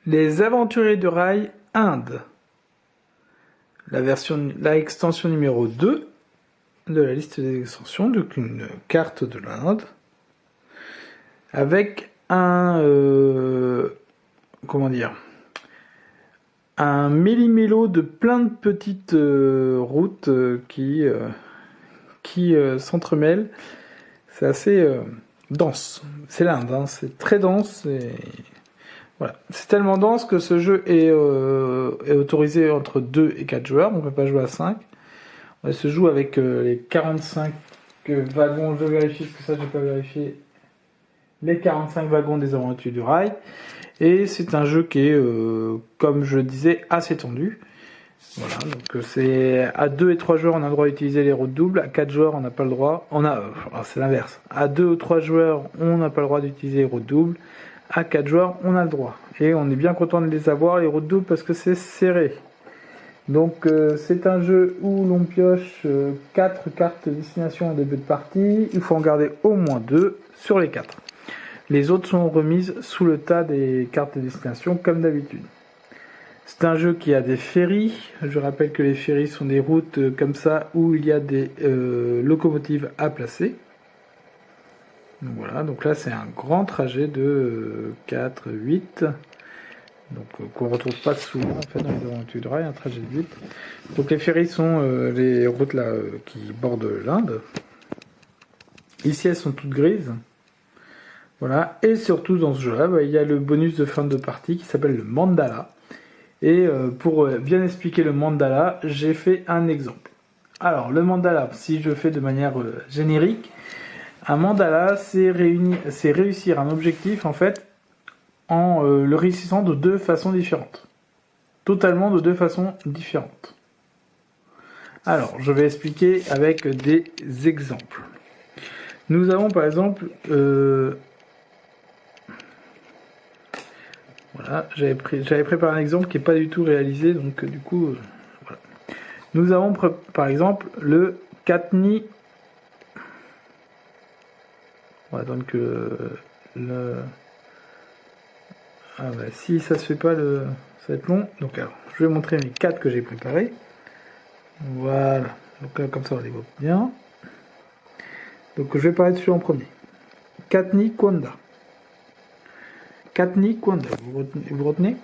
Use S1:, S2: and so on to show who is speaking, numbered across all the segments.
S1: Les Aventuriers du Rail Inde. La extension numéro 2 de la liste des extensions, donc une carte de l'Inde, avec un méli-mélo de plein de petites routes qui s'entremêlent. C'est assez dense. C'est l'Inde, hein, c'est très dense. Voilà. C'est tellement dense que ce jeu est autorisé entre 2 et 4 joueurs. On ne peut pas jouer à 5. On se joue avec les 45 wagons. Je vérifie, parce que ça, j'ai pas vérifié. Les 45 wagons des Aventuriers du Rail. Et c'est un jeu qui est, comme je le disais, assez tendu. Voilà, donc c'est à 2 et 3 joueurs, on a le droit d'utiliser les routes doubles. À 4 joueurs, on n'a pas le droit. C'est l'inverse. À 2 ou 3 joueurs, on n'a pas le droit d'utiliser les routes doubles. À 4 joueurs, on a le droit. Et on est bien content de les avoir, les routes doubles, parce que c'est serré. Donc c'est un jeu où l'on pioche 4 cartes de destination en début de partie. Il faut en garder au moins 2 sur les 4. Les autres sont remises sous le tas des cartes de destination, comme d'habitude. C'est un jeu qui a des ferries. Je rappelle que les ferries sont des routes comme ça, où il y a des locomotives à placer. Donc voilà, donc là c'est un grand trajet de 4, 8, donc qu'on retrouve pas souvent en fait dans les Aventuriers du Rail, un trajet de 8. Donc les ferries sont les routes là qui bordent l'Inde. Ici elles sont toutes grises. Voilà, et surtout dans ce jeu-là, il y a le bonus de fin de partie qui s'appelle le mandala. Et pour bien expliquer le mandala, j'ai fait un exemple. Alors le mandala, si je fais de manière générique, un mandala, c'est réussir un objectif en fait en le réussissant de 2 façons différentes. Totalement de 2 façons différentes. Alors, je vais expliquer avec des exemples. Nous avons par exemple... voilà, j'avais préparé un exemple qui n'est pas du tout réalisé, donc du coup... voilà. Nous avons par exemple le Katni... On va attendre que Ah bah si ça se fait pas, ça va être long. Donc alors, je vais montrer mes 4 que j'ai préparés. Voilà. Donc là, comme ça on les voit bien. Donc je vais parler dessus en premier. Katni Kwanda. Katni Kwanda. Vous retenez?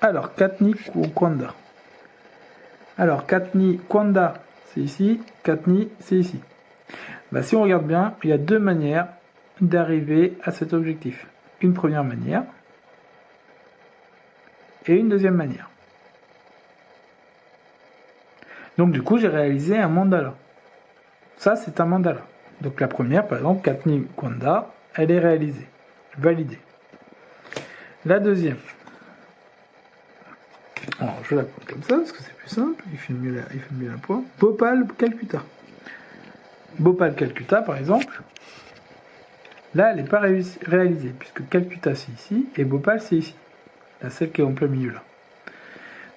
S1: Alors, Katni Kwanda. Alors, Katni Kwanda, c'est ici. Katni, c'est ici. Bah, si on regarde bien, il y a 2 manières d'arriver à cet objectif. Une première manière et une deuxième manière. Donc du coup, j'ai réalisé un mandala. Ça, c'est un mandala. Donc la première, par exemple, Katni Kwanda, elle est réalisée, validée. La deuxième, alors je la prends comme ça parce que c'est plus simple, il fait mieux la poids. Bhopal Calcutta. Bhopal Calcutta, par exemple, là, elle n'est pas réalisée, puisque Calcutta c'est ici et Bhopal c'est ici. La celle qui est en plein milieu là.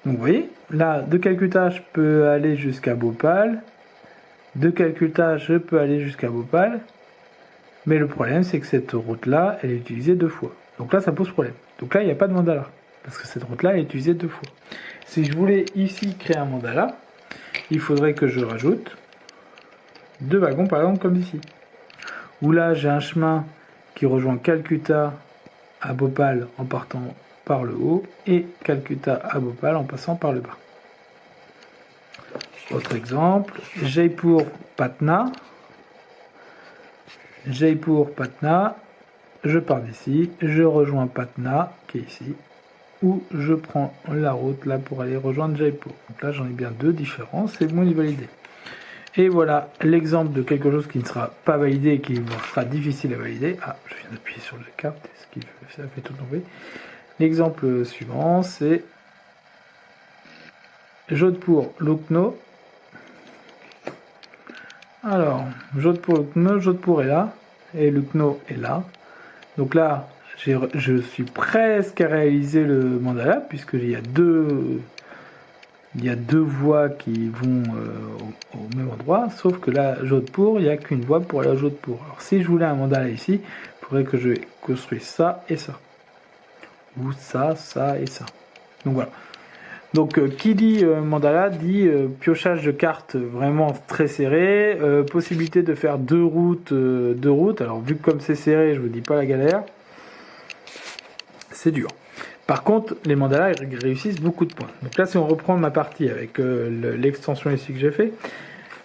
S1: Donc vous voyez, là, de Calcutta, je peux aller jusqu'à Bhopal. De Calcutta, je peux aller jusqu'à Bhopal. Mais le problème, c'est que cette route-là, elle est utilisée 2 fois. Donc là, ça pose problème. Donc là, il n'y a pas de mandala. Parce que cette route-là est utilisée 2 fois. Si je voulais ici créer un mandala, il faudrait que je rajoute 2 wagons, par exemple, comme ici. Où là, j'ai un chemin qui rejoint Calcutta à Bhopal en partant par le haut et Calcutta à Bhopal en passant par le bas. Autre exemple, Jaipur Patna. Jaipur Patna, je pars d'ici, je rejoins Patna qui est ici, ou je prends la route là pour aller rejoindre Jaipur. Donc là j'en ai bien 2 différents, c'est bon, il est validé. Et voilà l'exemple de quelque chose qui ne sera pas validé et qui sera difficile à valider. Ah, je viens d'appuyer sur la carte, ça fait tout tomber. L'exemple suivant, c'est Jodhpur Lucknow. Alors, Jodhpur Lucknow, Jodhpur est là, et Lucknow est là. Donc là, je suis presque à réaliser le mandala, puisqu'il y a 2 voies qui vont au même endroit, sauf que là, Jodhpur, il n'y a qu'une voie pour aller à Jodhpur. Alors si je voulais un mandala ici, il faudrait que je construise ça et ça. ou ça, ça et ça. Donc voilà. Donc qui dit mandala dit piochage de cartes vraiment très serré, possibilité de faire deux routes. Alors vu que comme c'est serré, je vous dis pas la galère, c'est dur. Par contre, les mandalas ils réussissent beaucoup de points. Donc là, si on reprend ma partie avec l'extension ici que j'ai fait,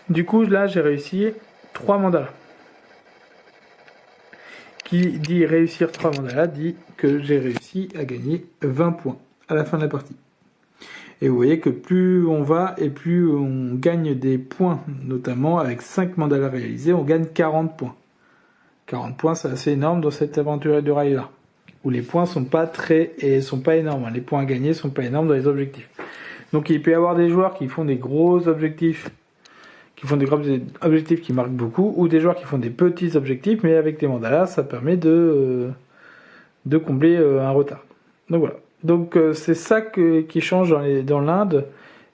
S1: du coup là j'ai réussi 3 mandalas. Qui dit réussir 3 mandalas dit que j'ai réussi à gagner 20 points à la fin de la partie. Et vous voyez que plus on va et plus on gagne des points, notamment avec 5 mandalas réalisés, on gagne 40 points. 40 points, c'est assez énorme dans cette aventure de rail là, où les points sont pas énormes. Les points à gagner sont pas énormes dans les objectifs. Donc il peut y avoir des joueurs qui font des gros objectifs, qui marquent beaucoup, ou des joueurs qui font des petits objectifs, mais avec des mandalas, ça permet de combler un retard. Donc voilà. Donc c'est ça qui change dans l'Inde,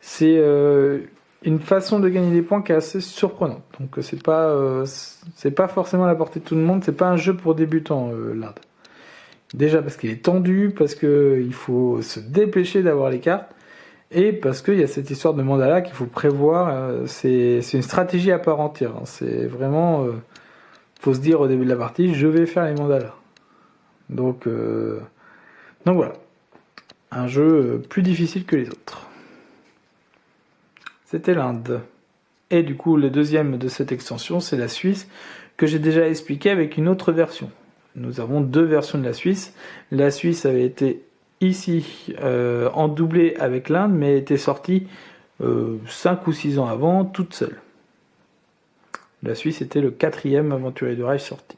S1: c'est une façon de gagner des points qui est assez surprenante. Donc c'est pas forcément à la portée de tout le monde, c'est pas un jeu pour débutants l'Inde. Déjà parce qu'il est tendu, parce que il faut se dépêcher d'avoir les cartes, et parce qu'il y a cette histoire de mandala qu'il faut prévoir. C'est une stratégie à part entière. C'est vraiment, faut se dire au début de la partie, je vais faire les mandalas. Donc voilà. Un jeu plus difficile que les autres. C'était l'Inde. Et du coup, le deuxième de cette extension, c'est la Suisse, que j'ai déjà expliqué avec une autre version. Nous avons 2 versions de la Suisse. La Suisse avait été ici en doublé avec l'Inde, mais était sortie 5 ou 6 ans avant, toute seule. La Suisse était le 4e aventurier de rail sorti.